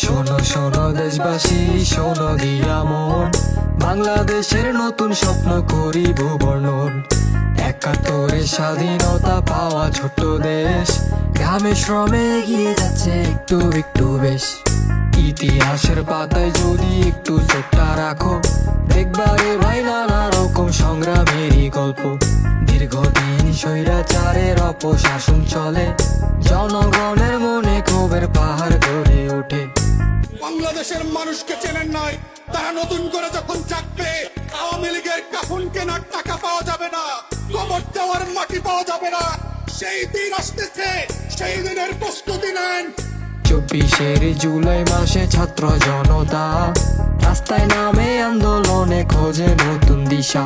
শোনো শোনো দেশবাসী, শোনো দিয়া মন, বাংলাদেশের নতুন স্বপ্ন করিব বর্ণন। ৭১ স্বাধীনতা পাওয়া ছোট্ট দেশ, গ্রামে শ্রমে এগিয়ে যাচ্ছে একটু একটু বেশ। ইতিহাসের পাতায় যদি একটু চোখটা রাখো, দেখবারে ভাই নানা রকম সংগ্রামেরই গল্প। দীর্ঘদিন স্বৈরাচারের অপশাসন চলে, জনগণের মনে ক্ষোভের পাহাড় গড়ে ওঠে। বাংলাদেশের মানুষকে চেনেন নাই, তারা নতুন করে যখন চাকবে, আওয়ামী লীগের কাফন কেনার টাকা পাওয়া যাবে না, কবর দেওয়ার মাটি পাওয়া যাবে না। সেই দিন আসতেছে, সেই দিনের প্রস্তুতি নেন। ২৪ জুলাই মাসে ছাত্র জনতা রাস্তায় নামে, আন্দোলনে খোঁজে নতুন দিশা।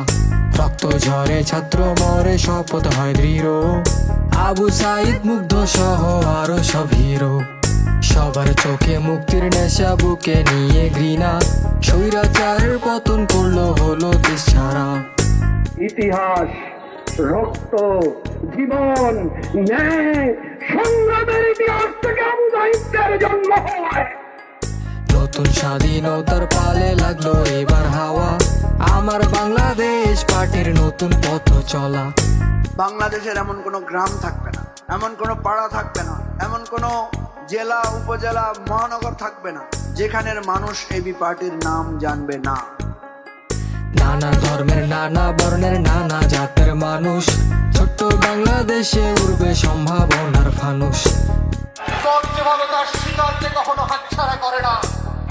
রক্ত ঝরে ছাত্র মরে, শপথ হয় দৃঢ়, আবু সাইদ মুগ্ধ সহ আরো সব হিরো। সবার চোখে মুক্তির নেশা, বুকে নিয়ে ঘৃণা, স্বৈরাচারের পতন করলো হলো দেশ ছাড়া। ইতিহাস, রক্ত, জীবন, ন্যায়, সংগ্রামের ইতিহাস থেকে আবু সাইদের জন্ম হয়। নতুন স্বাধীনতার পালে লাগলো এবার হাওয়া, আমার বাংলাদেশ পার্টির নতুন পথ চলা। বাংলাদেশের এমন কোনো গ্রাম থাকবে না, এমন কোনো পাড়া থাকবে না, এমন কোনো জেলা উপজেলা মহানগর থাকবে না যেখানের মানুষ এবি পার্টির নাম জানবে না। নানা ধর্মের, নানা বর্ণের, নানা জাতের মানুষ, ছোট্ট বাংলাদেশে উড়বে সম্ভাবনার ফানুষ। যেভাবে তার শিকারকে কখনো হাতছাড়া করে না,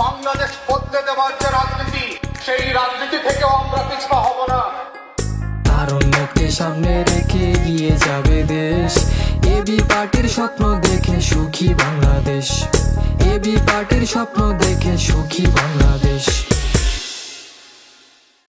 বাংলাদেশ বদলে দেওয়ার যে রাজনীতি, সেই রাজনীতি থেকেও আমরা পিছপা হব না। তারুণ্যকে সামনে রেখে এগিয়ে যাবে দেশ, এবি পার্টির স্বপ্ন দেখে সুখী বাংলাদেশ। এবি পার্টির স্বপ্ন দেখে সুখী বাংলাদেশ।